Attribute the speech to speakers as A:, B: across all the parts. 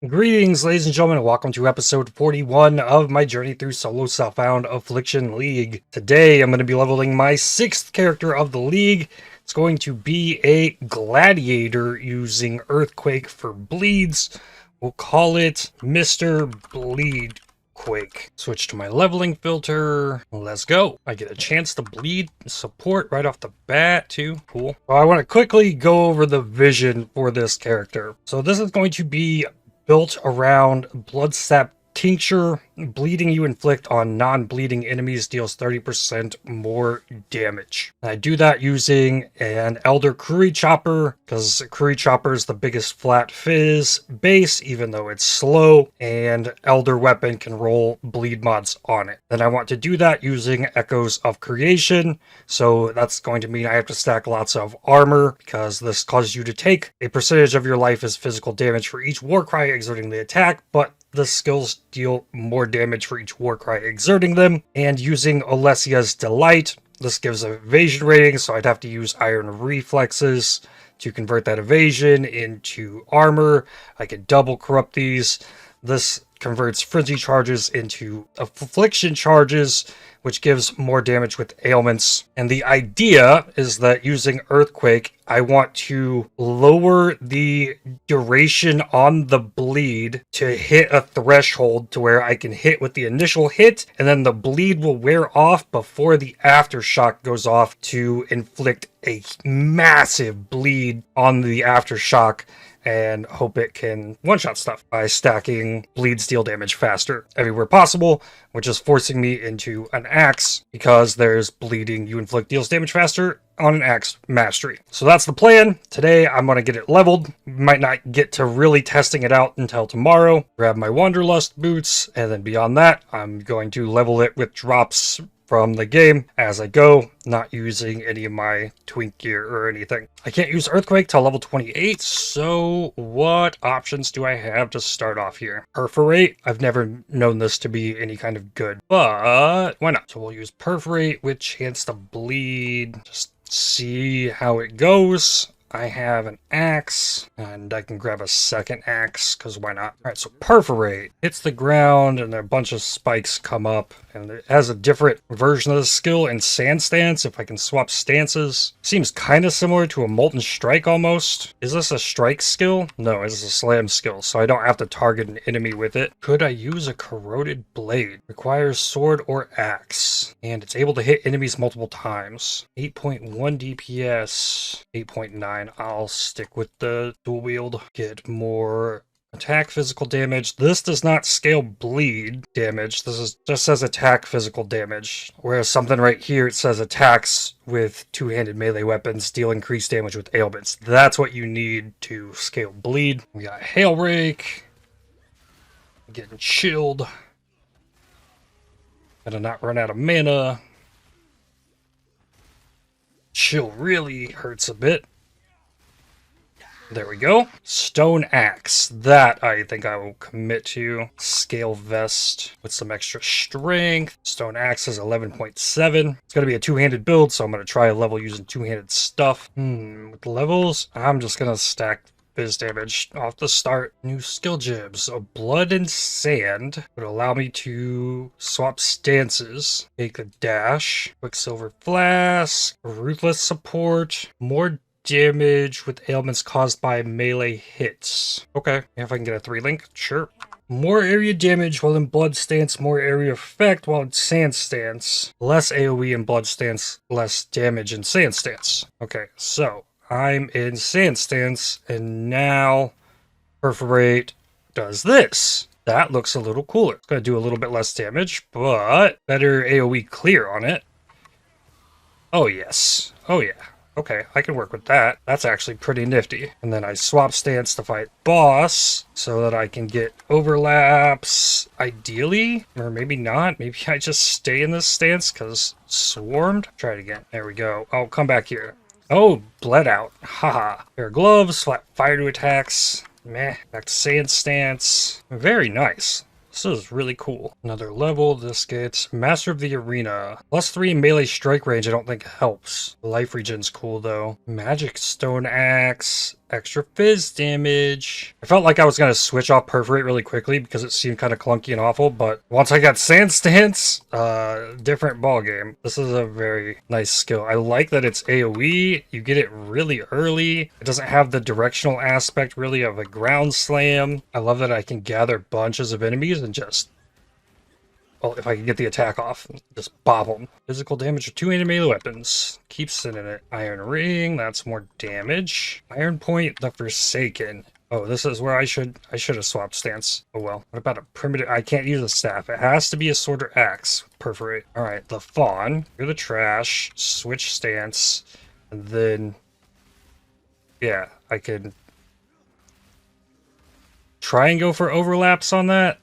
A: Greetings, ladies and gentlemen, and welcome to episode 41 of my journey through solo self-found Affliction League. Today, I'm going to be leveling my 6th character of the league. It's going to be a Gladiator using Earthquake for bleeds. We'll call it Mr. Bleedquake. Switch to my leveling filter. Let's go. I get a chance to bleed support right off the bat, too. Cool. Well, I want to quickly go over the vision for this character. So this is going to be built around Blood Sap Tincture. Bleeding you inflict on non-bleeding enemies deals 30% more damage. I do that using an Elder Curry Chopper, because Curry Chopper is the biggest flat fizz base, even though it's slow, and Elder Weapon can roll bleed mods on it. Then I want to do that using Echoes of Creation, so that's going to mean I have to stack lots of armor, because this causes you to take a percentage of your life as physical damage for each Warcry exerting the attack, but the skills deal more damage for each Warcry exerting them. And using Olesia's Delight, this gives evasion rating, so I'd have to use Iron Reflexes to convert that evasion into armor. I could double corrupt these. This converts Frenzy charges into Affliction charges, which gives more damage with ailments. And the idea is that using Earthquake, I want to lower the duration on the bleed to hit a threshold to where I can hit with the initial hit, and then the bleed will wear off before the aftershock goes off to inflict a massive bleed on the aftershock, and hope it can one-shot stuff by stacking bleed steal damage faster everywhere possible, which is forcing me into an axe, because there's bleeding you inflict deals damage faster on an axe mastery. So that's the plan. Today I'm going to get it leveled. Might not get to really testing it out until tomorrow. Grab my Wanderlust boots, and then beyond that I'm going to level it with drops from the game as I go, not using any of my twink gear or anything. I can't use Earthquake till level 28, so what options do I have to start off here? Perforate. I've never known this to be any kind of good, but why not? So we'll use Perforate with chance to bleed. Just see how it goes. I have an axe, and I can grab a second axe, because why not? Alright, so Perforate. Hits the ground, and a bunch of spikes come up, and it has a different version of the skill in Sand Stance, if I can swap stances. Seems kind of similar to a Molten Strike, almost. Is this a strike skill? No, it's a slam skill, so I don't have to target an enemy with it. Could I use a Corroded Blade? Requires sword or axe, and it's able to hit enemies multiple times. 8.1 DPS, 8.9. I'll stick with the dual wield. Get more attack physical damage. This does not scale bleed damage. This is just says attack physical damage. Whereas something right here, it says attacks with two-handed melee weapons deal increased damage with ailments. That's what you need to scale bleed. We got Hail Rake. Getting chilled. Gotta not run out of mana. Chill really hurts a bit. There we go. Stone Axe. That I think I will commit to. Scale Vest with some extra strength. Stone Axe is 11.7. It's going to be a two-handed build, so I'm going to try a level using two-handed stuff. With levels, I'm just going to stack fizz damage off the start. New skill gems. So Blood and Sand would allow me to swap stances. Take a dash. Quicksilver Flask. Ruthless Support. More damage with ailments caused by melee hits. Okay, if I can get a 3-link, sure. More area damage while in Blood Stance, more area effect while in Sand Stance. Less AoE in Blood Stance, less damage in Sand Stance. Okay, so I'm in Sand Stance, and now Perforate does this. That looks a little cooler. It's going to do a little bit less damage, but better AoE clear on it. Oh yes. Oh yeah. Okay, I can work with that. That's actually pretty nifty. And then I swap stance to fight boss so that I can get overlaps, ideally, or maybe not. Maybe I just stay in this stance because swarmed. Try it again. There we go. Oh, come back here. Oh, bled out. Haha. Pair of gloves, flat fire to attacks. Meh. Back to sand stance. Very nice. This is really cool. Another level. This gets Master of the Arena. +3 melee strike range I don't think helps. Life regen's cool though. Magic Stone Axe. extra fizz damage. I felt like I was going to switch off Perforate really quickly because it seemed kind of clunky and awful, but once I got Sand Stance, different ball game. This is a very nice skill. I like that it's AoE. You get it really early. It doesn't have the directional aspect really of a ground slam. I love that I can gather bunches of enemies and just, well, if I can get the attack off, just bop them. Physical damage of 2 melee weapons. Keep sending it. Iron Ring, that's more damage. Iron Point, the Forsaken. Oh, this is where I should have swapped stance. Oh well. What about a primitive? I can't use a staff. It has to be a sword or axe. Perforate. All right, the Fawn. Clear the trash. Switch stance. And then, yeah, I can try and go for overlaps on that.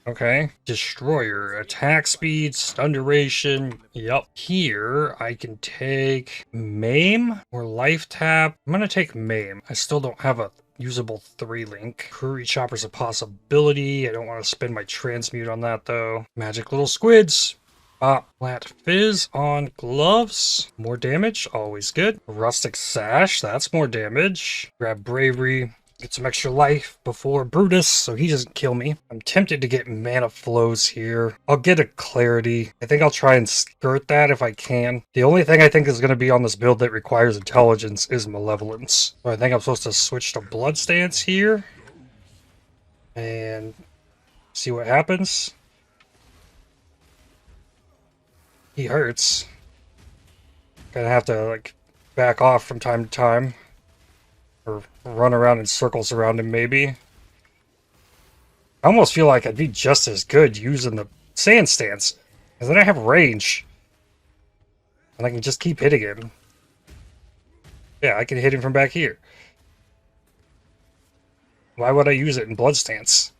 A: Okay. Destroyer. Attack speed, stun duration. Yep. Here, I can take Maim or Life Tap. I'm gonna take Maim. I still don't have a usable 3-link. Curry Chopper's a possibility. I don't want to spend my transmute on that, though. Magic Little Squids. Flat Fizz on gloves. More damage. Always good. Rustic Sash. That's more damage. Grab Bravery. Get some extra life before Brutus, so he doesn't kill me. I'm tempted to get Mana Flows here. I'll get a Clarity. I think I'll try and skirt that if I can. The only thing I think is going to be on this build that requires intelligence is Malevolence. So I think I'm supposed to switch to Blood Stance here. And see what happens. He hurts. Gonna have to, like, back off from time to time. Or run around in circles around him, maybe. I almost feel like I'd be just as good using the Sand Stance. Because then I have range. And I can just keep hitting him. Yeah, I can hit him from back here. Why would I use it in Blood Stance?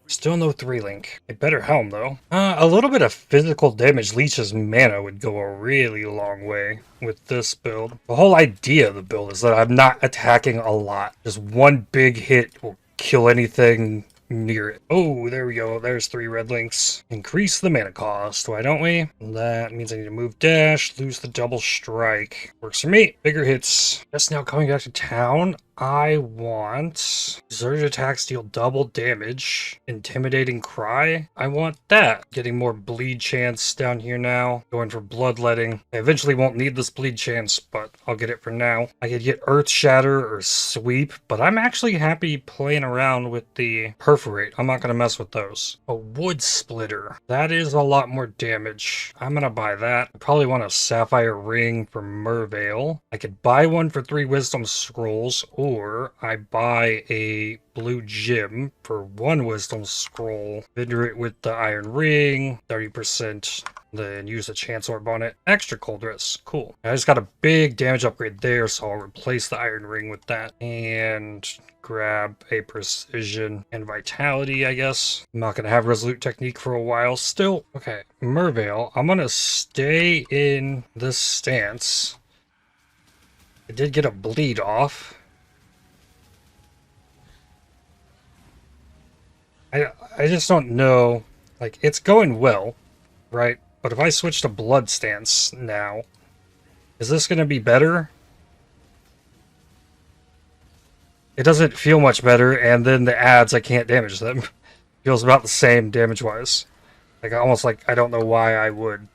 A: Still no 3-link. A better helm, though. A little bit of physical damage leeches mana would go a really long way with this build. The whole idea of the build is that I'm not attacking a lot. Just one big hit will kill anything near it. Oh, there we go. There's 3 red links. Increase the mana cost, why don't we? That means I need to move dash, lose the double strike. Works for me. Bigger hits. Just now coming back to town. I want Surge attacks deal double damage. Intimidating Cry. I want that. Getting more bleed chance down here now. Going for bloodletting. I eventually won't need this bleed chance, but I'll get it for now. I could get Earth Shatter or Sweep, but I'm actually happy playing around with the Perforate. I'm not going to mess with those. A Wood Splitter. That is a lot more damage. I'm going to buy that. I probably want a Sapphire Ring for Merveil. I could buy one for 3 Wisdom Scrolls, or I buy a blue gem for 1 wisdom scroll, vendor it with the iron ring, 30%, then use a chance orb on it. Extra cold dress, cool. I just got a big damage upgrade there, so I'll replace the iron ring with that and grab a precision and vitality, I guess. I'm not gonna have resolute technique for a while still. Okay, Merveil, I'm gonna stay in this stance. I did get a bleed off. I just don't know, like, it's going well, right? But if I switch to Blood Stance now, is this going to be better? It doesn't feel much better, and then the ads, I can't damage them. Feels about the same damage-wise. Like, almost like I don't know why I would.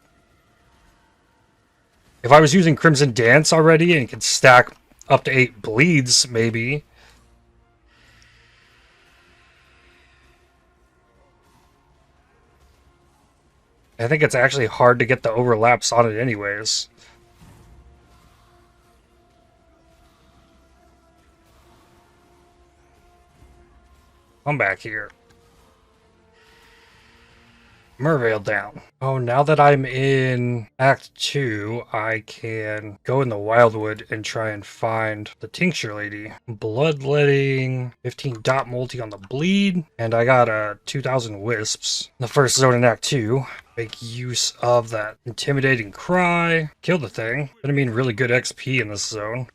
A: If I was using Crimson Dance already and could stack up to 8 bleeds, maybe. I think it's actually hard to get the overlaps on it anyways. Come back here. Merveil down. Oh, now that I'm in Act 2, I can go in the Wildwood and try and find the Tincture Lady. Bloodletting, 15 dot multi on the bleed, and I got a 2,000 wisps. The first zone in Act 2. Make use of that intimidating cry. Kill the thing. Gonna mean really good XP in this zone.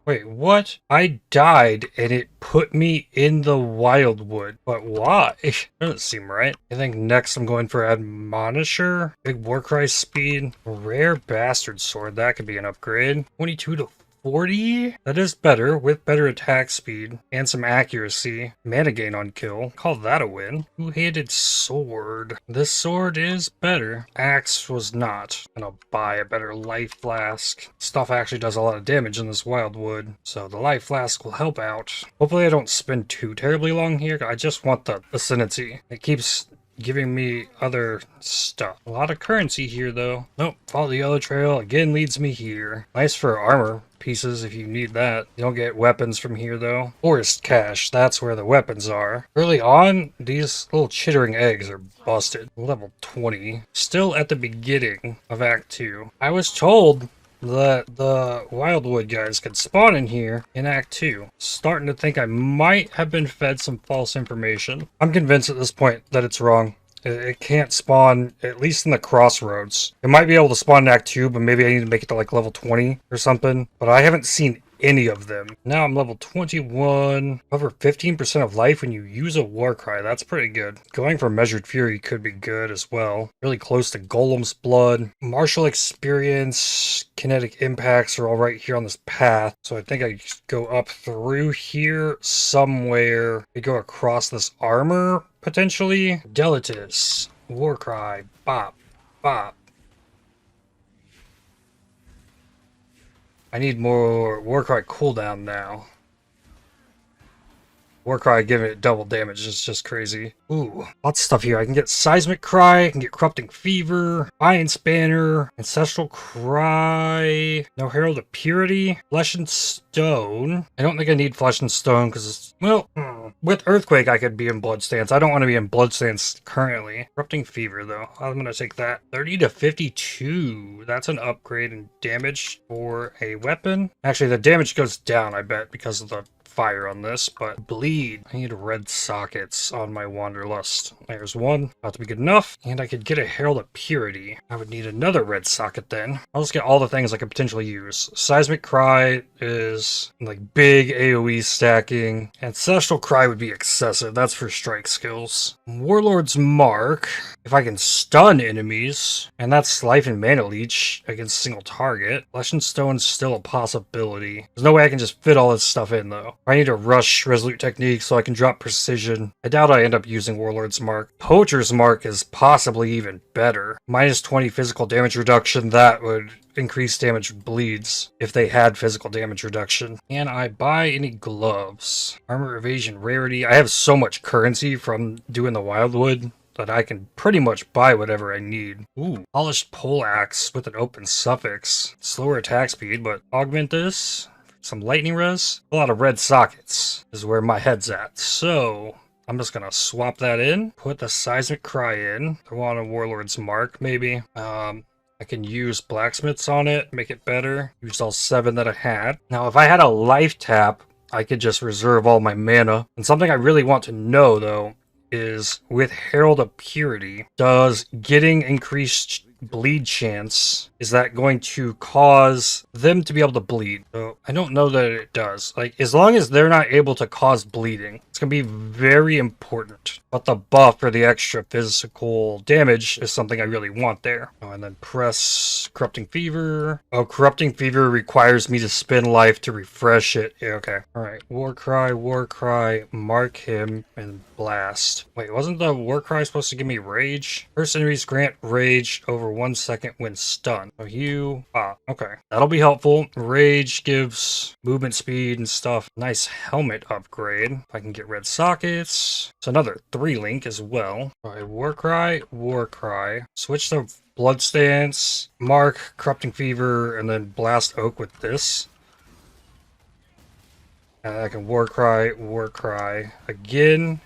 A: Wait, what? I died and it put me in the wildwood. But why? Doesn't seem right. I think next I'm going for Admonisher. Big Warcry speed. Rare Bastard Sword. That could be an upgrade. 22 to 40? That is better, with better attack speed and some accuracy. Mana gain on kill. Call that a win. Two-handed sword. This sword is better. Axe was not. And I'll buy a better life flask. Stuff actually does a lot of damage in this wildwood, so the life flask will help out. Hopefully I don't spend too terribly long here. I just want the ascendancy. It keeps giving me other stuff. A lot of currency here though. Nope, follow the yellow trail again leads me here. Nice for armor pieces if you need that. You don't get weapons from here though. Forest cache, that's where the weapons are. Early on, these little chittering eggs are busted. Level 20. Still at the beginning of Act 2. I was told that the Wildwood guys could spawn in here in Act 2. Starting to think I might have been fed some false information. I'm convinced at this point that it's wrong. It can't spawn, at least in the crossroads. It might be able to spawn in Act 2, but maybe I need to make it to like level 20 or something. But I haven't seen any of them. Now I'm level 21. Over 15% of life when you use a Warcry. That's pretty good. Going for Measured Fury could be good as well. Really close to Golem's Blood. Martial experience, kinetic impacts are all right here on this path. So I think I just go up through here somewhere. We go across this armor, potentially. Deletus, Warcry, bop, bop. I need more Warcry cooldown now. Warcry giving it double damage is just crazy. Ooh, lots of stuff here. I can get Seismic Cry, I can get Corrupting Fever, Iron Spanner, Ancestral Cry, no Herald of Purity, Flesh and Stone. I don't think I need Flesh and Stone because, well, with Earthquake I could be in Blood Stance. I don't want to be in Blood Stance currently. Corrupting Fever though, I'm going to take that. 30 to 52, that's an upgrade in damage for a weapon. Actually, the damage goes down, I bet, because of the fire on this, but bleed. I need red sockets on my Wanderlust. There's one. About to be good enough. And I could get a Herald of Purity. I would need another red socket then. I'll just get all the things I could potentially use. Seismic Cry is like big AoE stacking. Ancestral Cry would be excessive. That's for strike skills. Warlord's Mark. If I can stun enemies, and that's life and mana leech against a single target. Flesh and Stone's still a possibility. There's no way I can just fit all this stuff in though. I need to rush Resolute Technique so I can drop Precision. I doubt I end up using Warlord's Mark. Poacher's Mark is possibly even better. Minus 20 physical damage reduction, that would increase damage with bleeds if they had physical damage reduction. Can I buy any gloves? Armor Evasion Rarity. I have so much currency from doing the Wildwood that I can pretty much buy whatever I need. Ooh, Polished Poleaxe with an open suffix. Slower attack speed, but augment this. Some lightning res. A lot of red sockets is where my head's at. So I'm just gonna swap that in. Put the Seismic Cry in. I want a Warlord's Mark, maybe. I can use Blacksmiths on it, make it better. Used all 7 that I had. Now, if I had a life tap, I could just reserve all my mana. And something I really want to know, though, is with Herald of Purity, does getting increased bleed chance, is that going to cause them to be able to bleed? So I don't know that it does. Like, as long as they're not able to cause bleeding, it's going to be very important. But the buff for the extra physical damage is something I really want there. Oh, and then press Corrupting Fever. Oh, Corrupting Fever requires me to spend life to refresh it. Yeah, okay. Alright. Warcry, mark him, and blast. Wait, wasn't the Warcry supposed to give me rage? First enemies grant rage over 1 second when stunned. So okay. That'll be helpful. Rage gives movement speed and stuff. Nice helmet upgrade. If I can get red sockets. It's another 3-link as well. Alright, Warcry. Switch to Blood Stance, mark Corrupting Fever, and then blast Oak with this. And I can Warcry again.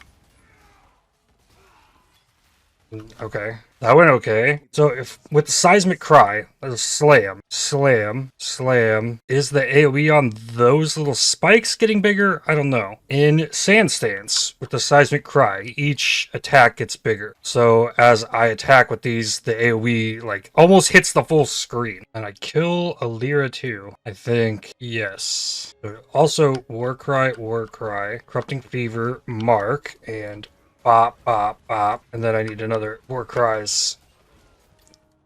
A: Okay. That went okay. So if with the seismic cry, slam, slam, slam, is the AoE on those little spikes getting bigger? I don't know. In Sand Stance, with the seismic cry, each attack gets bigger. So as I attack with these, the AoE like almost hits the full screen. And I kill a Lyra too. I think, yes. Also, Warcry, Corrupting Fever, Mark, and bop, bop, bop. And then I need another War Cries.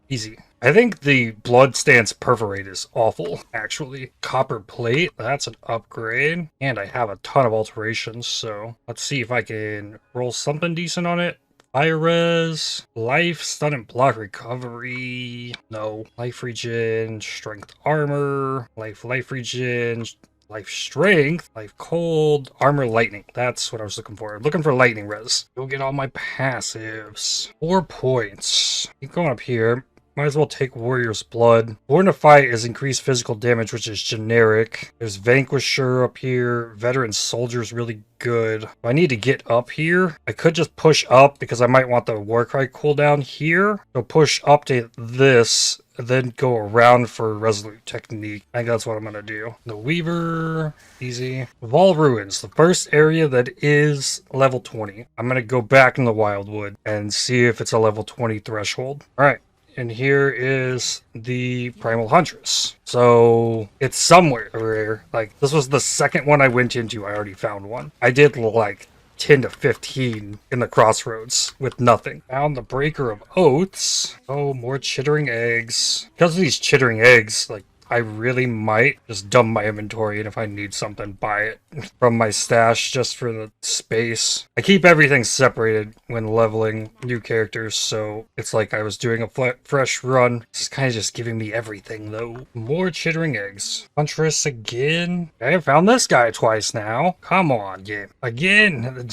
A: Easy. I think the Blood Stance Perforate is awful, actually. Copper Plate, that's an upgrade. And I have a ton of alterations, so let's see if I can roll something decent on it. Fire Res, Life, Stun and Block Recovery. No. Life Regen, Strength Armor, Life Regen, Life Strength, Life Cold, Armor Lightning. That's what I was looking for. I'm looking for Lightning Res. Go get all my passives. 4 points. Keep going up here. Might as well take Warrior's Blood. Born to Fight is increased physical damage, which is generic. There's Vanquisher up here. Veteran Soldier is really good. If I need to get up here, I could just push up because I might want the Warcry cooldown here. So push up to this, and then go around for Resolute Technique. I think that's what I'm going to do. The Weaver, easy. Wall Ruins, the first area that is level 20. I'm going to go back in the Wildwood and see if it's a level 20 threshold. All right. And here is the Primal Huntress. So it's somewhere rare. Like, this was the second one I went into. I already found one. I did like 10 to 15 in the crossroads with nothing. Found the Breaker of Oaths. Oh, more chittering eggs. Because of these chittering eggs, like, I really might just dump my inventory, and if I need something, buy it from my stash just for the space. I keep everything separated when leveling new characters, so it's like I was doing a fresh run. This is kind of just giving me everything, though. More chittering eggs. Huntress again. I found this guy twice now. Come on, game. Again, the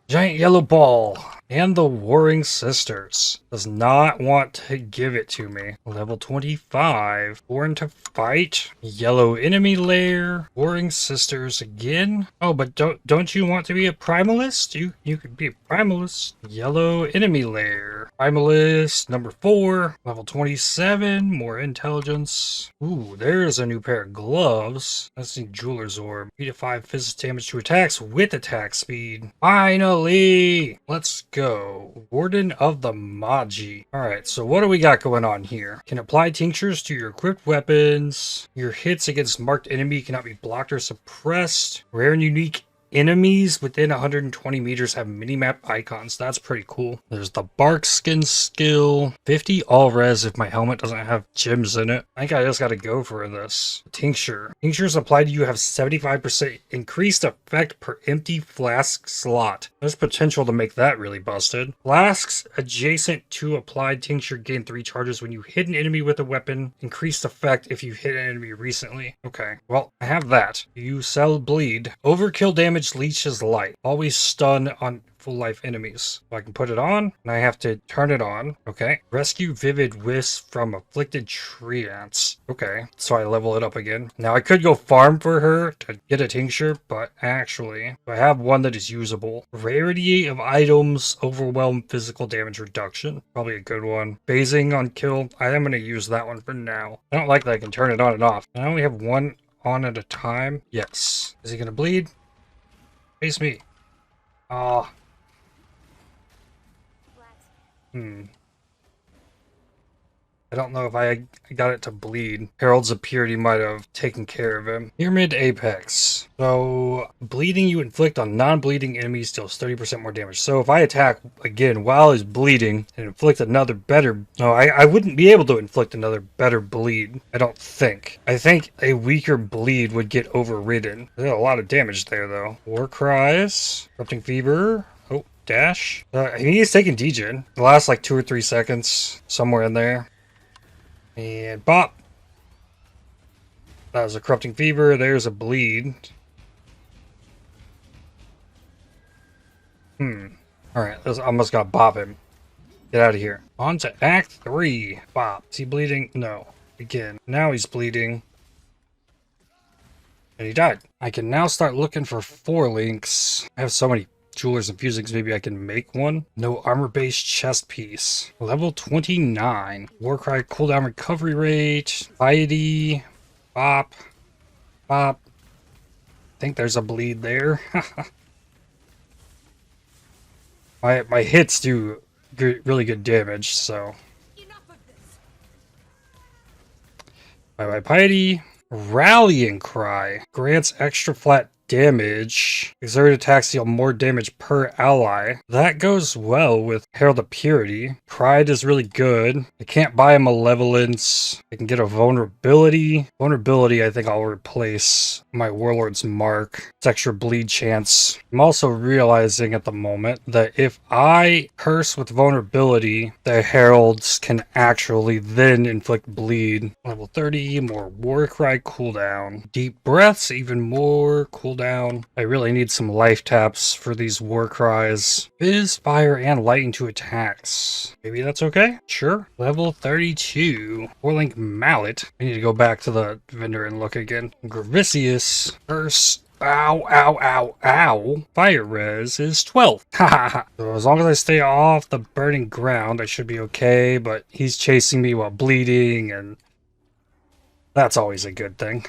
A: giant yellow ball. And the Warring Sisters. Does not want to give it to me. Level 25. Born to Fight. Yellow Enemy Lair. Warring Sisters again. Oh, but don't you want to be a Primalist? You could be a Primalist. Yellow Enemy Lair. Primalist number 4. Level 27. More intelligence. Ooh, there's a new pair of gloves. Let's see, Jeweler's Orb. 3 to 5 physical damage to attacks with attack speed. Finally! Let's go. Warden of the Magi. Alright, so what do we got going on here? Can apply tinctures to your equipped weapons. Your hits against marked enemy cannot be blocked or suppressed. Rare and unique enemies within 120 meters have minimap icons. That's pretty cool. There's the bark skin skill. 50 all res if my helmet doesn't have gems in it. I think I just gotta go for this. Tincture. Tinctures applied to you have 75% increased effect per empty flask slot. There's potential to make that really busted. Flasks adjacent to applied tincture gain 3 charges when you hit an enemy with a weapon. Increased effect if you hit an enemy recently. Okay, well, I have that. You sell bleed. Overkill damage leeches light. Always stun on full life enemies. So I can put it on, and I have to turn it on. Okay. Rescue Vivid Wisp from Afflicted Tree Ants. Okay. So I level it up again. Now I could go farm for her to get a tincture, but actually, I have one that is usable. Rarity of items, overwhelm physical damage reduction. Probably a good one. Phasing on kill. I am going to use that one for now. I don't like that I can turn it on and off. I only have one on at a time. Yes. Is he going to bleed? Face me. Ah. I don't know if I got it to bleed. Heralds of Purity might have taken care of him. Pyramid Apex. So, bleeding you inflict on non-bleeding enemies deals 30% more damage. So if I attack again while he's bleeding and inflict another better... No, I wouldn't be able to inflict another better bleed. I don't think. I think a weaker bleed would get overridden. There's a lot of damage there, though. War Cries. Corrupting Fever. Oh, dash. He's taking degen. The last like 2 or 3 seconds. Somewhere in there. And bop. That was a Corrupting Fever. There's a bleed. Alright, I almost got bop him. Get out of here. On to Act 3. Bop. Is he bleeding? No. Again. Now he's bleeding. And he died. I can now start looking for 4 links. I have so many Jewelers and fusings, maybe I can make one. No armor-based chest piece. Level 29. Warcry cooldown recovery rate. Piety. Bop. Bop. I think there's a bleed there. my hits do really good damage, so. Bye-bye Piety. Rallying Cry. Grants extra flat damage. Exert attacks deal more damage per ally. That goes well with Herald of Purity. Pride is really good. I can't buy a Malevolence. I can get a Vulnerability. Vulnerability, I think I'll replace my Warlord's Mark. It's extra bleed chance. I'm also realizing at the moment that if I curse with Vulnerability, the Heralds can actually then inflict bleed. Level 30, more Warcry cooldown. Deep Breaths, even more cooldown. I really need some life taps for these war cries. Fizz, fire, and lightning to attacks. Maybe that's okay? Sure. Level 32. Warlink Mallet. I need to go back to the vendor and look again. Gravicius. Curse. Ow, ow, ow, ow. Fire res is 12. Haha. So as long as I stay off the burning ground, I should be okay, but he's chasing me while bleeding, and that's always a good thing.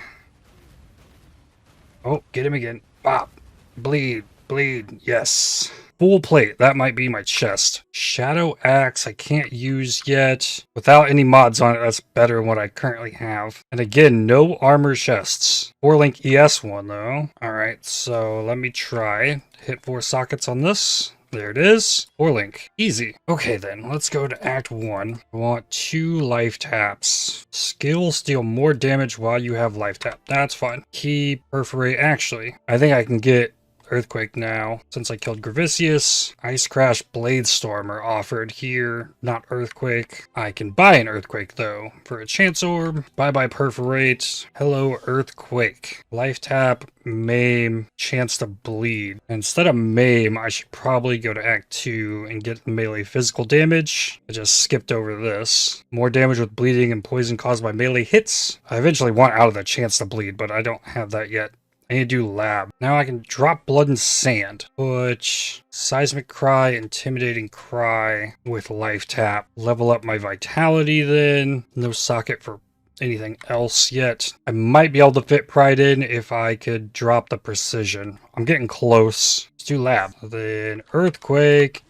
A: Oh, get him again. Bop. Bleed. Bleed. Yes. Full plate. That might be my chest. Shadow Axe I can't use yet. Without any mods on it, that's better than what I currently have. And again, no armor chests. 4-link ES one, though. Alright, so let me try. Hit 4 sockets on this. There it is. 4-link. Easy. Okay then, let's go to Act 1. I want 2 life taps. Skills deal more damage while you have life tap. That's fine. Key, perforate. Actually, I think I can get Earthquake now, since I killed Gravicius. Ice Crash, Blade Storm are offered here, not Earthquake. I can buy an Earthquake, though, for a Chance Orb. Bye-bye Perforate. Hello, Earthquake. Life Tap, Maim, Chance to Bleed. Instead of Maim, I should probably go to Act 2 and get melee physical damage. I just skipped over this. More damage with bleeding and poison caused by melee hits. I eventually want out of the Chance to Bleed, but I don't have that yet. I need to do lab. Now I can drop blood and sand. Which seismic cry, intimidating cry with life tap. Level up my vitality then. No socket for anything else yet. I might be able to fit pride in if I could drop the precision. I'm getting close. Let's do lab. Then earthquake.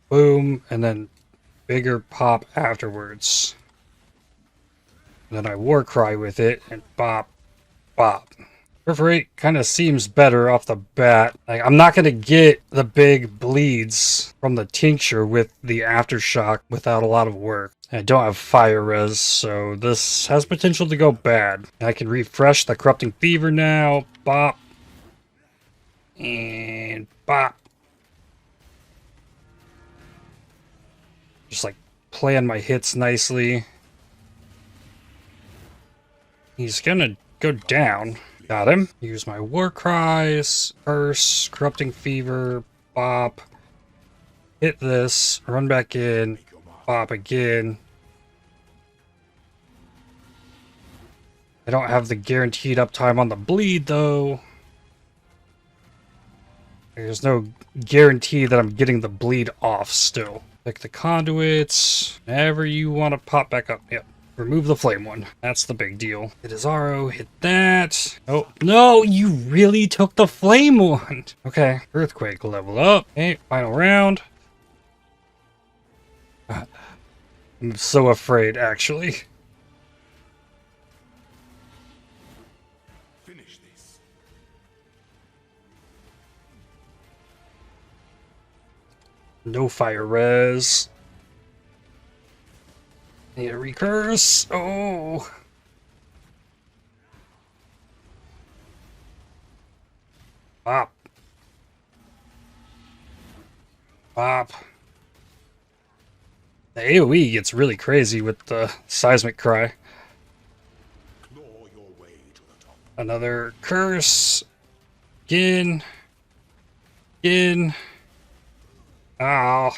A: Boom. And then bigger pop afterwards. And then I war cry with it and bop, bop. Perforate kind of seems better off the bat. Like, I'm not going to get the big bleeds from the tincture with the aftershock without a lot of work. I don't have fire res, so this has potential to go bad. I can refresh the corrupting fever now. Bop. And bop. Just like plan my hits nicely. He's gonna go down. Got him. Use my war cries. Curse. Corrupting fever. Bop. Hit this. Run back in. Bop again. I don't have the guaranteed uptime on the bleed though. There's no guarantee that I'm getting the bleed off still. Pick the conduits. Whenever you want to pop back up. Yep. Remove the flame one. That's the big deal. Hit his Aro. Hit that. Oh, no, you really took the flame one. Okay. Earthquake level up. Okay, final round. I'm so afraid, actually.
B: Finish this.
A: No fire res. Need a recurse. Oh. Bop. Bop. The AoE gets really crazy with the seismic cry.
B: Claw your way to the top.
A: Another curse. Again. Again. Ow.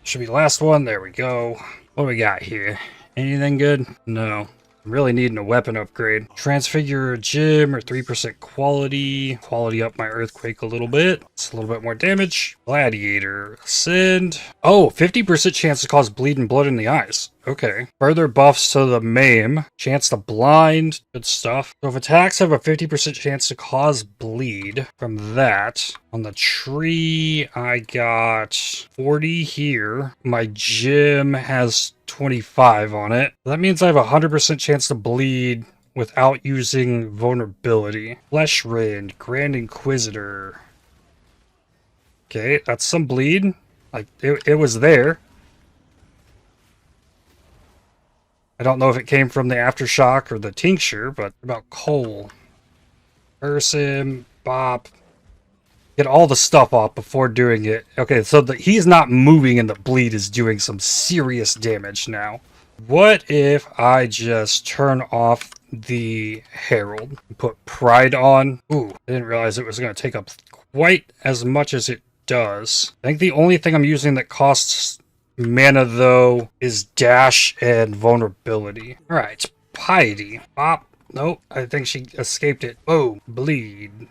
A: Should be the last one. There we go. What do we got here? Anything good? No. I'm really needing a weapon upgrade. Transfigure a gym or 3% quality. Quality up my earthquake a little bit. It's a little bit more damage. Gladiator. Ascend. Oh, 50% chance to cause bleed and blood in the eyes. Okay. Further buffs to the maim. Chance to blind. Good stuff. So if attacks have a 50% chance to cause bleed from that. On the tree, I got 40 here. My gym has 25 on it. That means I have a 100% chance to bleed without using vulnerability. Flesh Rend, Grand Inquisitor. Okay, that's some bleed. Like, it was there. I don't know if it came from the Aftershock or the Tincture, but about Cole. Curse him, bop. Get all the stuff off before doing it. Okay, so he's not moving and the bleed is doing some serious damage now. What if I just turn off the Herald and put Pride on? Ooh, I didn't realize it was going to take up quite as much as it does. I think the only thing I'm using that costs mana, though, is Dash and Vulnerability. Alright, Piety. Bop. Nope, I think she escaped it. Oh, Bleed.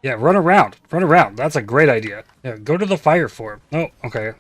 A: Yeah, run around. Run around. That's a great idea. Yeah, go to the fire form. Oh, okay.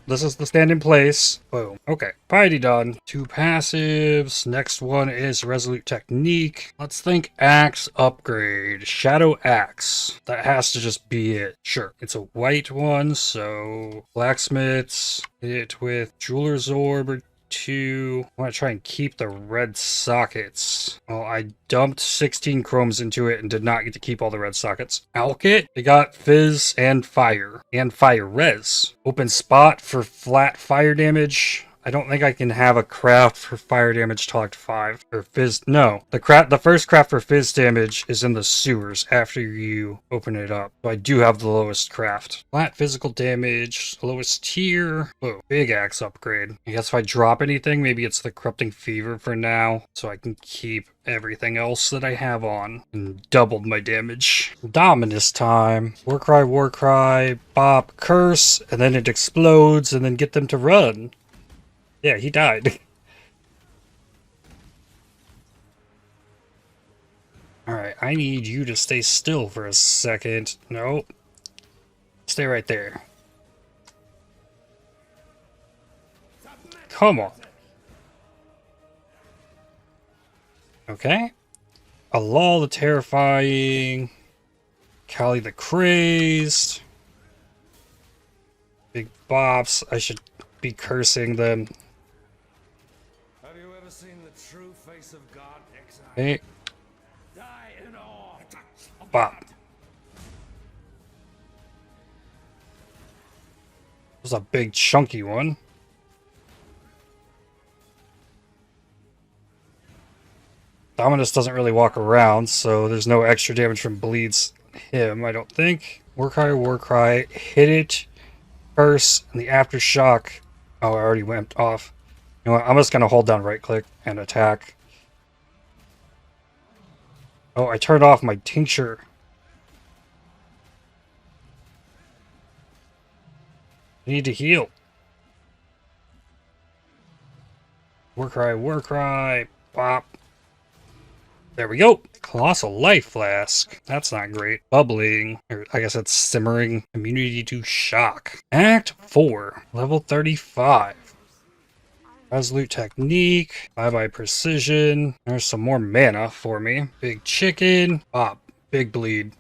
A: This is the stand in place. Boom. Okay. Piety done. 2 passives. Next one is Resolute Technique. Let's think Axe upgrade. Shadow Axe. That has to just be it. Sure. It's a white one, so Blacksmiths. Hit it with Jeweler's Orb or 2. I want to try and keep the red sockets. Well, I dumped 16 chromes into it and did not get to keep all the red sockets. Alkit, they got Fizz and Fire Res. Open spot for flat fire damage. I don't think I can have a craft for fire damage till Act 5. Or Fizz, no. The first craft for Fizz damage is in the sewers after you open it up. So I do have the lowest craft. Flat physical damage, lowest tier. Oh, big axe upgrade. I guess if I drop anything, maybe it's the Corrupting Fever for now. So I can keep everything else that I have on. And doubled my damage. Dominus time. Warcry, bop, curse, and then it explodes, and then get them to run. Yeah, he died. Alright, I need you to stay still for a second. No. Stay right there. Come on. Okay. Alal the Terrifying. Kali the Crazed. Big bops. I should be cursing them.
C: Have you ever seen the true face of God, Exile?
A: Hey.
C: Die in awe.
A: Bop. That was a big chunky one. Dominus doesn't really walk around, so there's no extra damage from bleeds him, I don't think. Warcry, hit it. Curse, and the Aftershock. Oh, I already went off. You know what? I'm just going to hold down right click and attack. Oh, I turned off my Tincture. I need to heal. Warcry. Pop. There we go. Colossal Life Flask. That's not great. Bubbling. Or I guess that's simmering. Immunity to shock. Act 4. Level 35. Resolute Technique. Bye-bye Precision. There's some more mana for me. Big Chicken. Pop. Big bleed.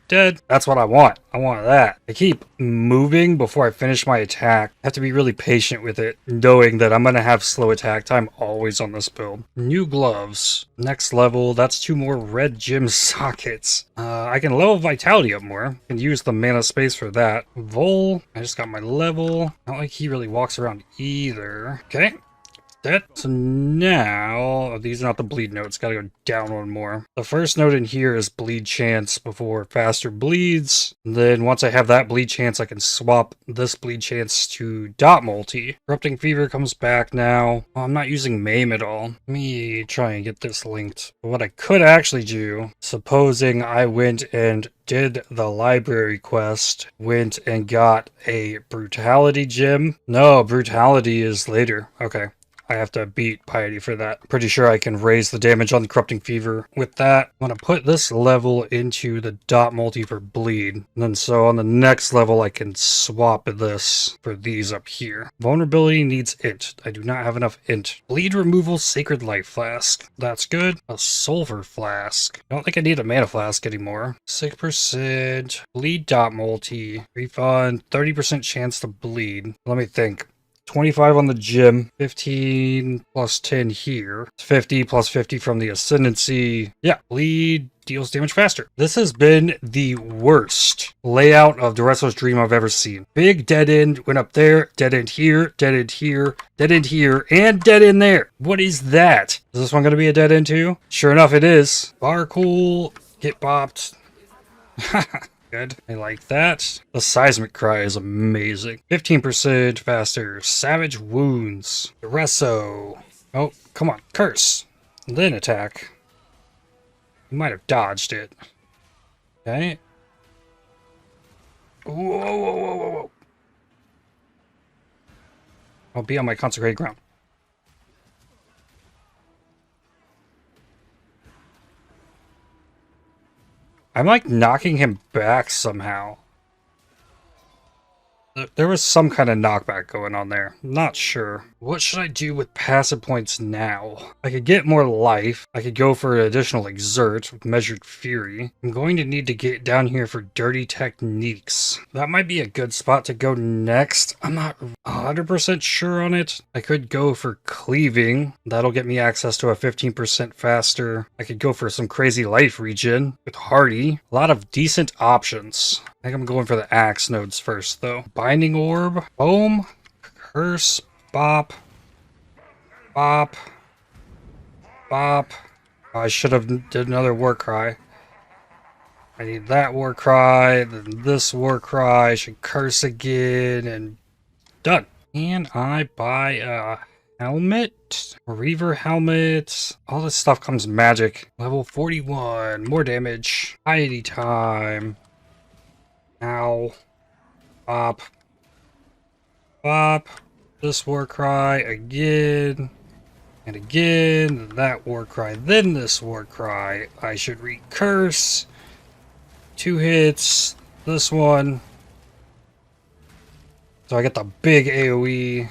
A: Dead. That's what I want. I want that. I keep moving before I finish my attack. I have to be really patient with it, knowing that I'm going to have slow attack time always on this build. New gloves. Next level. That's 2 more red gem sockets. I can level Vitality up more. I can use the mana space for that. Vol. I just got my level. Not like he really walks around either. Okay. So now, these are not the bleed notes, gotta go down one more. The first note in here is bleed chance before faster bleeds. And then once I have that bleed chance, I can swap this bleed chance to dot multi. Corrupting Fever comes back now. Well, I'm not using maim at all. Let me try and get this linked. But what I could actually do, supposing I went and did the library quest, went and got a brutality gem. No, brutality is later. Okay. I have to beat Piety for that. Pretty sure I can raise the damage on the Corrupting Fever with that. I'm going to put this level into the dot multi for bleed. And then so on the next level, I can swap this for these up here. Vulnerability needs int. I do not have enough int. Bleed removal, Sacred Life Flask. That's good. A Sulfur Flask. I don't think I need a Mana Flask anymore. 6%. Bleed dot multi. Refund. 30% chance to bleed. Let me think. 25 on the gym, 15 plus 10 here, 50 plus 50 from the Ascendancy. Yeah, bleed deals damage faster. This has been the worst layout of the Wrestler's Dream I've ever seen. Big dead end went up there, dead end here, dead end here, dead end here, and dead end there. What is that? Is this one going to be a dead end too? Sure enough, it is. Bar cool, get bopped. Good. I like that. The Seismic Cry is amazing. 15% faster. Savage Wounds. Reso. Oh, come on. Curse. Then attack. You might have dodged it. Okay. Whoa, whoa, whoa, whoa, whoa. I'll be on my consecrated ground. I'm like knocking him back somehow. There was some kind of knockback going on there. Not sure. What should I do with passive points now? I could get more life. I could go for additional exert with measured fury. I'm going to need to get down here for dirty techniques. That might be a good spot to go next. I'm not 100% sure on it. I could go for cleaving. That'll get me access to a 15% faster. I could go for some crazy life regen with hardy. A lot of decent options. I think I'm going for the axe nodes first, though. Binding Orb. Boom. Curse. Bop. Bop. Bop. I should have did another war cry. I need that war cry, then this war cry. I should curse again, and done. Can I buy a helmet? Reaver helmet. All this stuff comes magic. Level 41. More damage. Piety time. Ow. Bop. Bop. This war cry again. And again. That war cry. Then this war cry. I should recurse. 2 hits. This one. So I get the big AoE.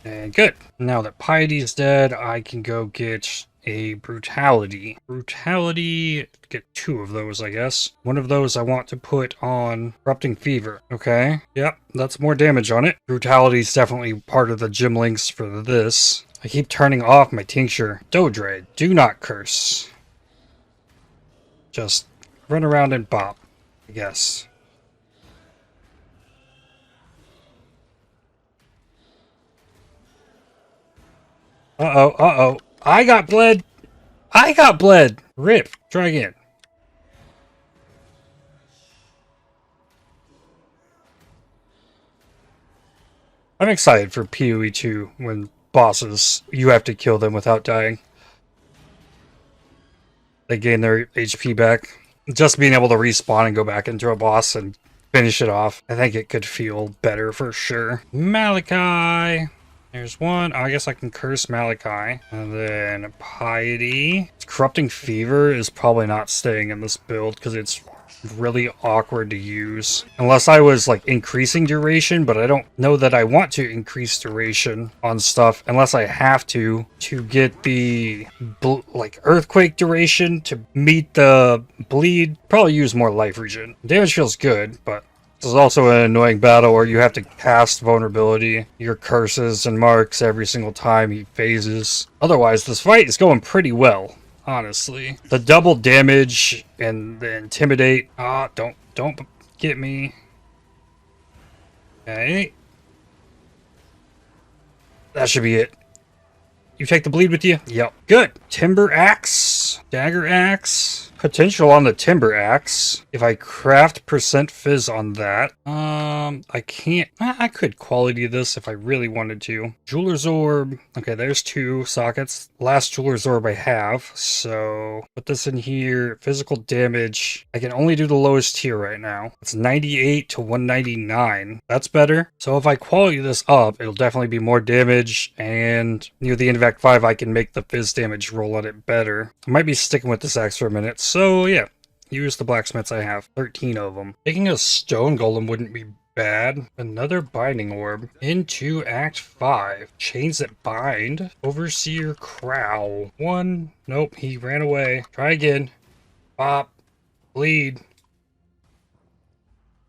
A: And good. Now that Piety's dead, I can go get a Brutality. Brutality, get 2 of those, I guess. One of those I want to put on Corrupting Fever. Okay, yep, that's more damage on it. Brutality is definitely part of the gym links for this. I keep turning off my Tincture. Dodre, do not curse. Just run around and bop, I guess. Uh-oh, uh-oh. I got bled. I got bled. Rip. Try again. I'm excited for PoE 2 when bosses, you have to kill them without dying. They gain their HP back. Just being able to respawn and go back into a boss and finish it off, I think it could feel better for sure. Malachi. There's one. I guess I can curse Malachi. And then Piety. Corrupting Fever is probably not staying in this build because it's really awkward to use. Unless I was like increasing duration, but I don't know that I want to increase duration on stuff unless I have to get the like earthquake duration to meet the bleed. Probably use more life regen. Damage feels good, but this is also an annoying battle where you have to cast vulnerability, your curses and marks every single time he phases. Otherwise, this fight is going pretty well, honestly. The double damage and the intimidate. Ah, don't get me. Okay. That should be it. You take the bleed with you? Yep. Good. Timber Axe. Dagger Axe. potential on the Timber Axe. If I craft percent fizz on that. I can't. I could quality this if I really wanted to. Jeweler's Orb. Okay, there's 2 sockets. Last Jeweler's Orb I have. So put this in here. Physical damage. I can only do the lowest tier right now. It's 98 to 199. That's better. So if I quality this up, it'll definitely be more damage. And near the end of Act 5, I can make the fizz damage roll on it better. I might be sticking with this axe for a minute. So yeah, use the blacksmiths I have. 13 of them. Making a stone golem wouldn't be bad. Another binding orb. Into Act 5. Chains that bind. Overseer Crow. 1. Nope, he ran away. Try again. Pop. Bleed.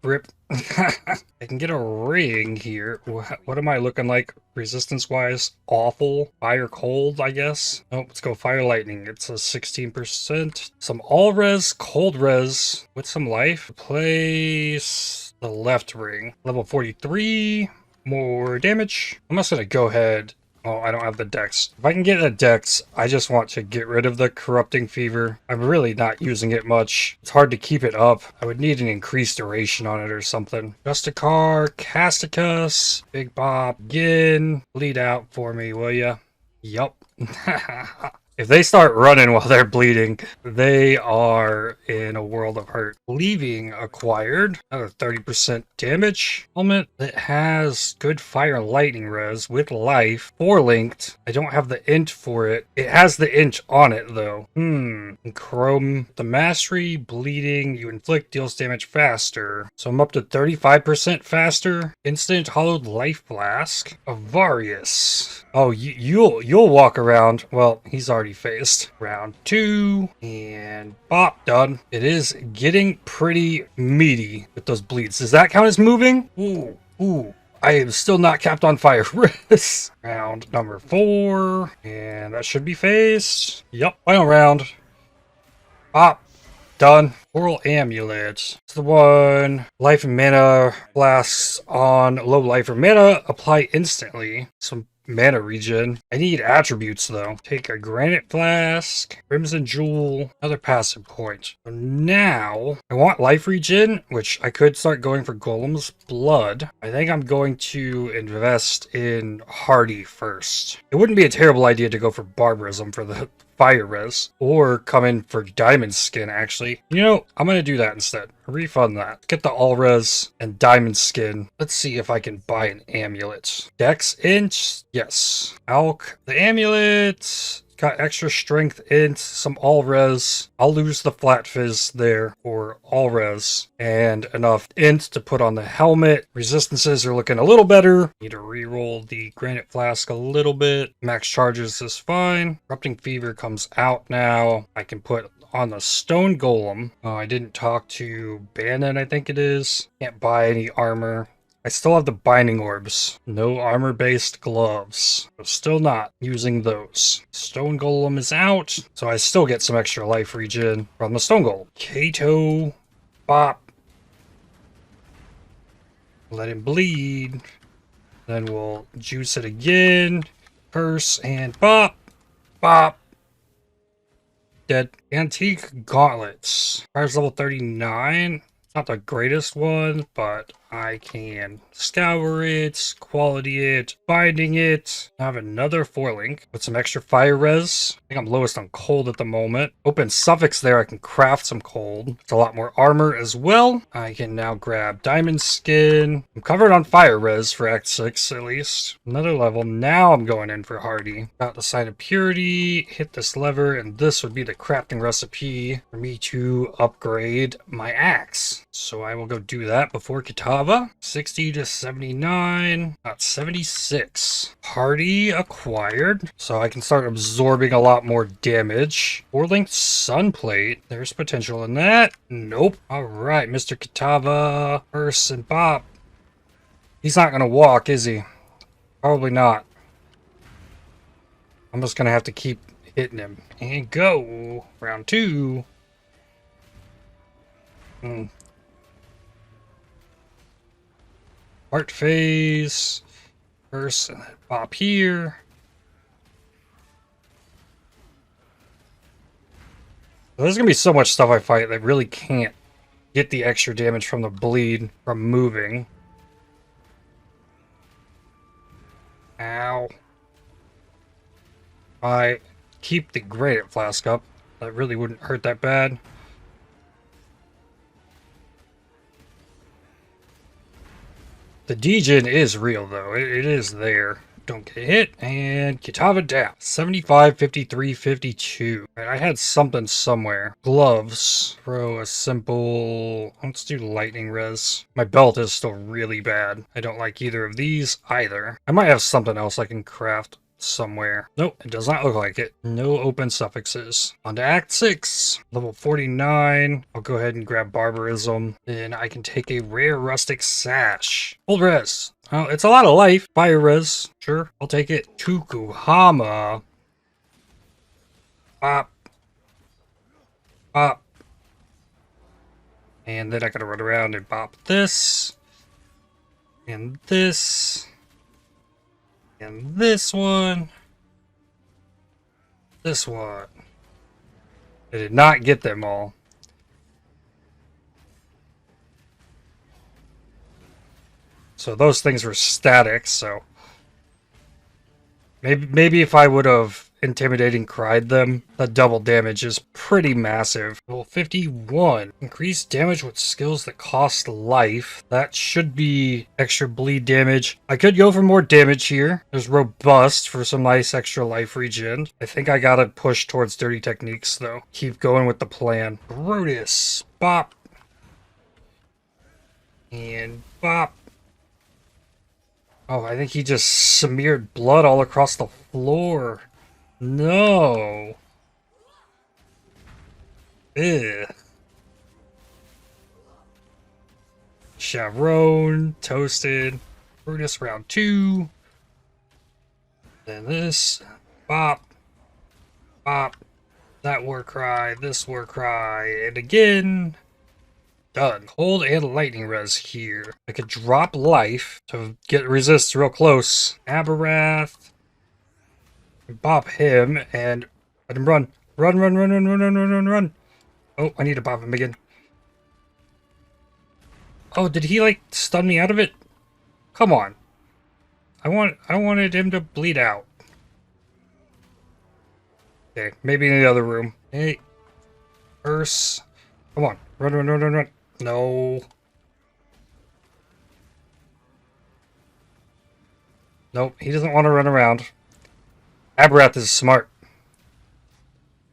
A: Rip. I can get a ring here. What am I looking like resistance-wise? Awful. Fire cold, I guess. Nope, let's go fire lightning. It's a 16%. Some all res, cold res with some life. Replace the left ring. Level 43. More damage. I'm just gonna go ahead. Oh, I don't have the dex. If I can get a dex, I just want to get rid of the corrupting fever. I'm really not using it much. It's hard to keep it up. I would need an increased duration on it or something. Justicar, Casticus, Big Bob, again. Bleed out for me, will ya? Yup. If they start running while they're bleeding, they are in a world of hurt. Leaving acquired. Another 30% damage. Helmet that has good fire and lightning res with life. 4-linked. I don't have the int for it. It has the int on it though. Chrome. The mastery, bleeding, you inflict, deals damage faster. So I'm up to 35% faster. Instant hollowed life flask. Avarius. Oh, you'll walk around. Well, he's already phased. Round 2 and bop, done. It is getting pretty meaty with those bleeds. Does that count as moving? Ooh. I am still not capped on fire. Round number 4 and that should be phased. Yup, final round. Bop. Done. Oral Amulet. It's the one. Life and mana flasks on low life or mana. Apply instantly. Some mana regen. I need attributes though. Take a granite flask, crimson jewel, another passive point. So now I want life regen, which I could start going for Golem's blood. I think I'm going to invest in Hardy first. It wouldn't be a terrible idea to go for barbarism for the fire res, or come in for diamond skin actually. You know, I'm gonna do that instead. Refund that. Get the all res and diamond skin. Let's see if I can buy an amulet. Dex inch, yes. Alk, the amulet. Got extra strength int, some all res. I'll lose the flat fizz there for all res. And enough int to put on the helmet. Resistances are looking a little better. Need to reroll the granite flask a little bit. Max charges is fine. Corrupting fever comes out now. I can put on the stone golem. Oh, I didn't talk to Bannon, I think it is. Can't buy any armor. I still have the binding orbs. No armor-based gloves. So still not using those. Stone golem is out, so I still get some extra life regen from the stone golem. Kato. Bop. Let him bleed. Then we'll juice it again. Curse and bop. Bop. Dead. Antique gauntlets. Fires level 39. Not the greatest one, but I can scour it, quality it, binding it. I have another 4-link with some extra fire res. I think I'm lowest on cold at the moment. Open suffix there, I can craft some cold. It's a lot more armor as well. I can now grab diamond skin. I'm covered on fire res for Act 6 at least. Another level. Now I'm going in for Hardy. Got the sign of purity, hit this lever, and this would be the crafting recipe for me to upgrade my axe. So I will go do that before Kitava. 60 to 79. Not 76. Hardy acquired. So I can start absorbing a lot more damage. 4-linked sunplate. There's potential in that. Nope. Alright, Mr. Kitava. Curse and bop. He's not going to walk, is he? Probably not. I'm just going to have to keep hitting him. And go. Round 2. Heart phase. Curse and pop here. There's gonna be so much stuff I fight that really can't get the extra damage from the bleed from moving. Ow. I keep the granite flask up. That really wouldn't hurt that bad. The degen is real, though. It is there. Don't get hit, and Kitava down. 75, 53, 52. Right, I had something somewhere. Gloves. Throw a simple... Let's do lightning res. My belt is still really bad. I don't like either of these either. I might have something else I can craft somewhere. Nope, it does not look like it. No open suffixes. On to Act 6. Level 49. I'll go ahead and grab Barbarism. Then I can take a rare rustic sash. Hold res. Oh, it's a lot of life. Fire res. Sure, I'll take it. Tukuhama. Bop. Bop. And then I gotta run around and bop this. And this. And this one. This one. I did not get them all. So those things were static, so maybe if I would have intimidating cried them, the double damage is pretty massive. Level 51. Increased damage with skills that cost life. That should be extra bleed damage. I could go for more damage here. There's robust for some nice extra life regen. I think I gotta push towards dirty techniques though. Keep going with the plan. Brutus. Bop. And bop. Oh, I think he just smeared blood all across the floor. No. Ugh. Charon, toasted. Brutus round 2. Then this. Bop. Bop. That war cry. This war cry. And again. Done. Cold and lightning res here. I could drop life to get resist real close. Aberath. Bop him and let him run. Run, run, run, run, run, run, run, run, run. Oh, I need to bop him again. Oh, did he like stun me out of it? Come on. I wanted him to bleed out. Okay, maybe in the other room. Hey. Urse. Come on. Run, run, run, run, run. No. Nope, he doesn't want to run around. Aberath is smart.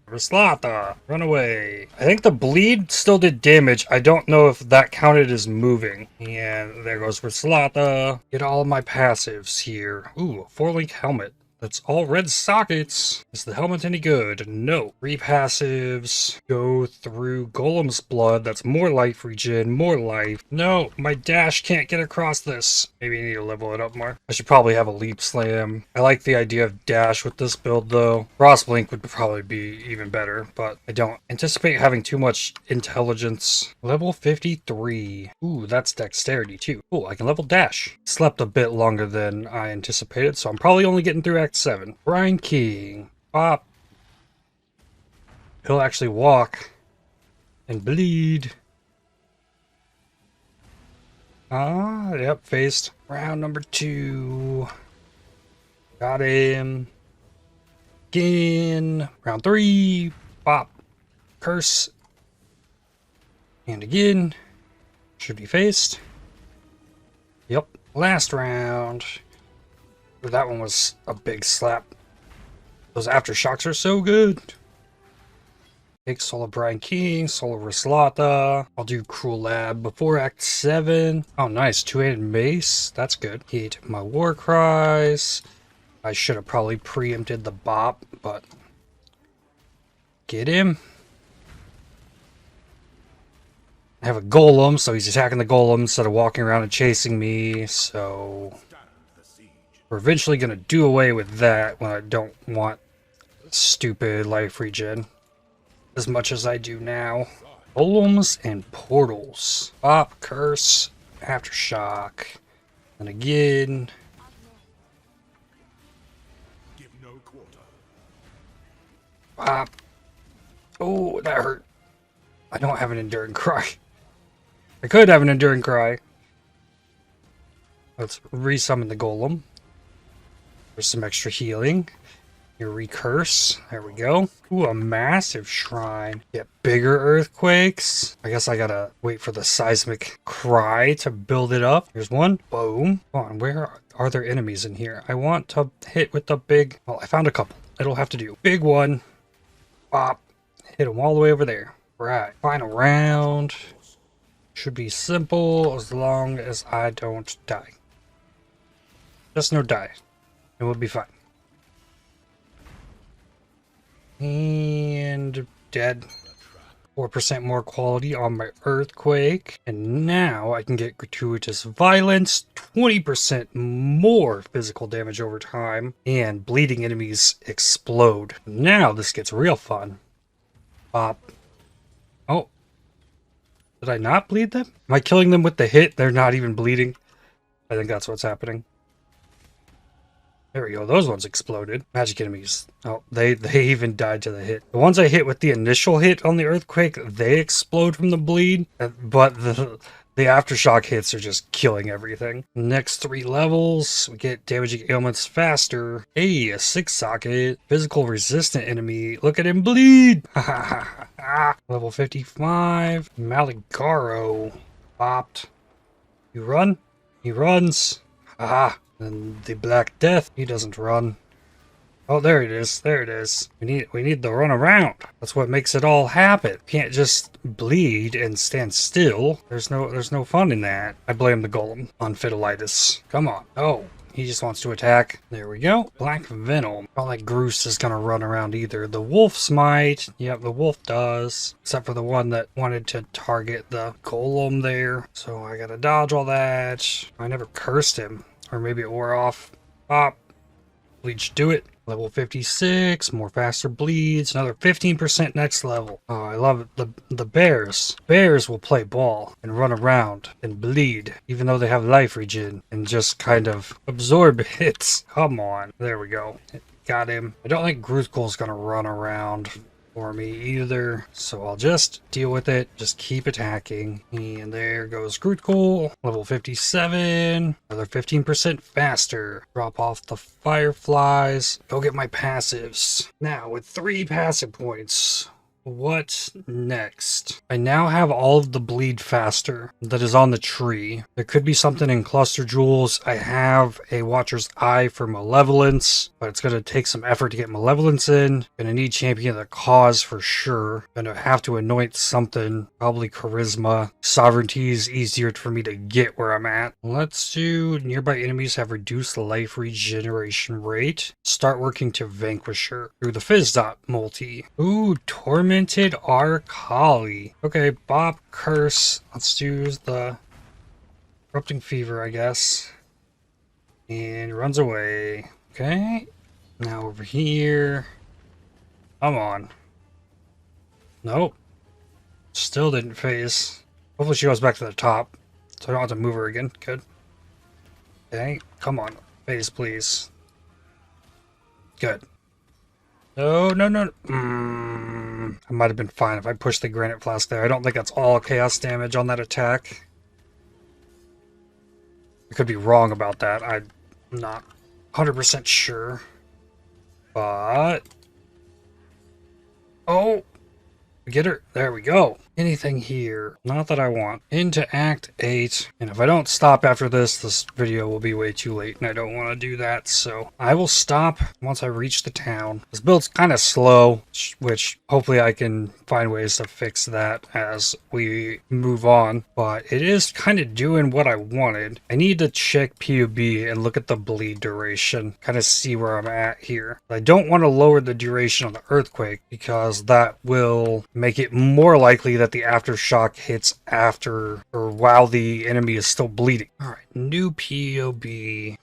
A: Raslata, run away. I think the bleed still did damage. I don't know if that counted as moving. And there goes Raslata. Get all of my passives here. Ooh, 4-link helmet. That's all red sockets. Is the helmet any good? No. 3 passives. Go through Golem's blood. That's more life regen, more life. No, my dash can't get across this. Maybe I need to level it up more. I should probably have a leap slam. I like the idea of dash with this build though. Frostblink would probably be even better, but I don't anticipate having too much intelligence. Level 53. Ooh, that's dexterity too. Ooh, I can level dash. Slept a bit longer than I anticipated, so I'm probably only getting through Act 7. Brian King. Bop. He'll actually walk and bleed. Yep, phased. Round number 2. Got him. Again. Round 3. Bop. Curse. And again. Should be phased. Yep. Last round. That one was a big slap. Those aftershocks are so good. Take Soul of Brian King, Soul of Raslata. I'll do Cruel Lab before Act 7. Oh, nice. 2-handed mace. That's good. Hit my war cries. I should have probably preempted the bop, but get him. I have a golem, so he's attacking the golem instead of walking around and chasing me, so we're eventually going to do away with that when I don't want stupid life regen as much as I do now. Golems and portals. Bop, curse, aftershock. And again.
B: Give no quarter.
A: Bop. Oh, that hurt. I don't have an Enduring Cry. I could have an Enduring Cry. Let's resummon the Golem. There's some extra healing. Your Recurse. There we go. Ooh, a massive shrine. Get bigger earthquakes. I guess I gotta wait for the Seismic Cry to build it up. Here's one. Boom. Come on, where are there enemies in here? I want to hit with the big... Well, I found a couple. It'll have to do. Big one. Bop. Hit them all the way over there. Right. Final round. Should be simple as long as I don't die. Just no die. And we'll be fine. And dead. 4% more quality on my Earthquake. And now I can get Gratuitous Violence. 20% more physical damage over time. And bleeding enemies explode. Now this gets real fun. Bop. Oh. Did I not bleed them? Am I killing them with the hit? They're not even bleeding. I think that's what's happening. There we go. Those ones exploded. Magic enemies. Oh, they even died to the hit. The ones I hit with the initial hit on the Earthquake, they explode from the bleed. But the Aftershock hits are just killing everything. Next 3 levels, we get damaging ailments faster. Hey, a 6-socket. Physical resistant enemy. Look at him bleed. Level 55. Maligaro. Bopped. You run? He runs. Haha. And the Black Death, he doesn't run. Oh, there it is. There it is. We need the run around. That's what makes it all happen. Can't just bleed and stand still. There's no fun in that. I blame the Golem on Fitilitis. Come on. Oh, he just wants to attack. There we go. Black Venom. Not like Groose is gonna run around either. The Wolf's might. Yep, the Wolf does. Except for the one that wanted to target the Golem there. So I gotta dodge all that. I never cursed him. Or maybe it wore off. Pop. Bleach, do it. Level 56. More faster bleeds. Another 15% next level. Oh, I love it. The bears. Bears will play ball and run around and bleed. Even though they have life regen. And just kind of absorb hits. Come on. There we go. Got him. I don't think Gruthkul's gonna run around for me either, so I'll just deal with it. Just keep attacking. And there goes Gruthkul. Level 57. Another 15% faster. Drop off the fireflies. Go get my passives. Now, with 3 passive points, what next? I now have all of the bleed faster that is on the tree. There could be something in Cluster Jewels. I have a Watcher's Eye for Malevolence, but it's going to take some effort to get Malevolence in. Going to need Champion of the Cause for sure. Going to have to anoint something. Probably Charisma. Sovereignty is easier for me to get where I'm at. Let's do nearby enemies have reduced life regeneration rate. Start working to Vanquisher through the Fizz-Dot multi. Ooh, Tormented Arcali. Okay, Bob Curse. Let's do the Corrupting Fever, I guess. And runs away. Okay. Now over here. Come on. Nope. Still didn't phase. Hopefully she goes back to the top. So I don't have to move her again. Good. Okay. Come on. Phase, please. Good. No. I might have been fine if I pushed the Granite Flask there. I don't think that's all chaos damage on that attack. I could be wrong about that. I'm not 100% sure. But... oh! Get her. There we go. Anything here? Not that I want. Into Act 8. And if I don't stop after this video will be way too late. And I don't want to do that. So I will stop once I reach the town. This build's kind of slow. Which hopefully I can find ways to fix that as we move on. But it is kind of doing what I wanted. I need to check POB and look at the bleed duration. Kind of see where I'm at here. I don't want to lower the duration on the Earthquake. Because that will make it more likely that the aftershock hits after or while the enemy is still bleeding. Alright, new POB.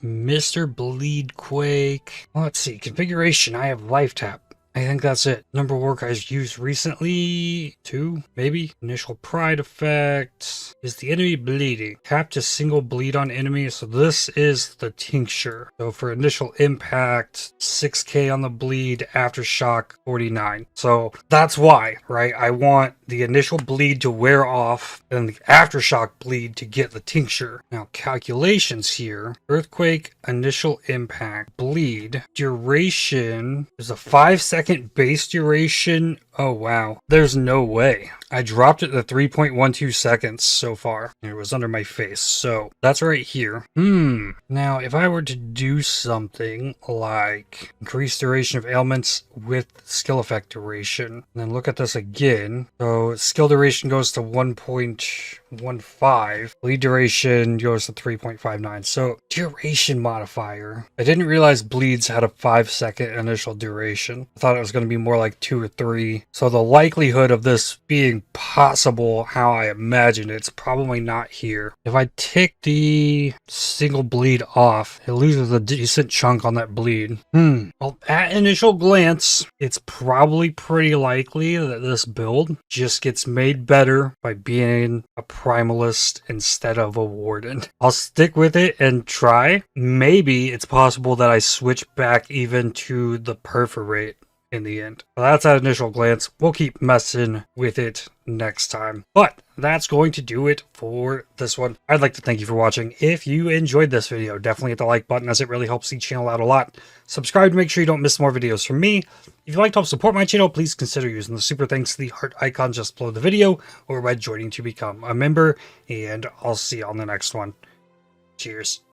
A: Mr. Bleedquake. Let's see, configuration. I have life tap. I think that's it. Number of work I've used recently, 2, maybe. Initial pride effect. Is the enemy bleeding? Tap to single bleed on enemy. So this is the tincture. So for initial impact, 6k on the bleed, aftershock 49. So that's why, right? I want the initial bleed to wear off and the aftershock bleed to get the tincture. Now calculations here. Earthquake, initial impact, bleed, duration. There's a 5-second base duration. Oh wow. There's no way. I dropped it to 3.12 seconds so far. It was under my face. So that's right here. Now if I were to do something like increase duration of ailments with skill effect duration, and then look at this again. So skill duration goes to 1.15. Bleed duration goes to 3.59. So duration modifier. I didn't realize bleeds had a 5-second initial duration. I thought it was going to be more like 2 or 3. So the likelihood of this being possible how I imagined it's probably not here. If I take the single bleed off, it loses a decent chunk on that bleed. Well, at initial glance, it's probably pretty likely that this build just gets made better by being a primalist instead of a warden. I'll stick with it and try. Maybe it's possible that I switch back even to the perforate in the end. Well, that's at initial glance. We'll keep messing with it next time. But that's going to do it for this one. I'd like to thank you for watching. If you enjoyed this video, definitely hit the like button as it really helps the channel out a lot. Subscribe to make sure you don't miss more videos from me. If you'd like to help support my channel, please consider using the super thanks to the heart icon just below the video or by joining to become a member. And I'll see you on the next one. Cheers.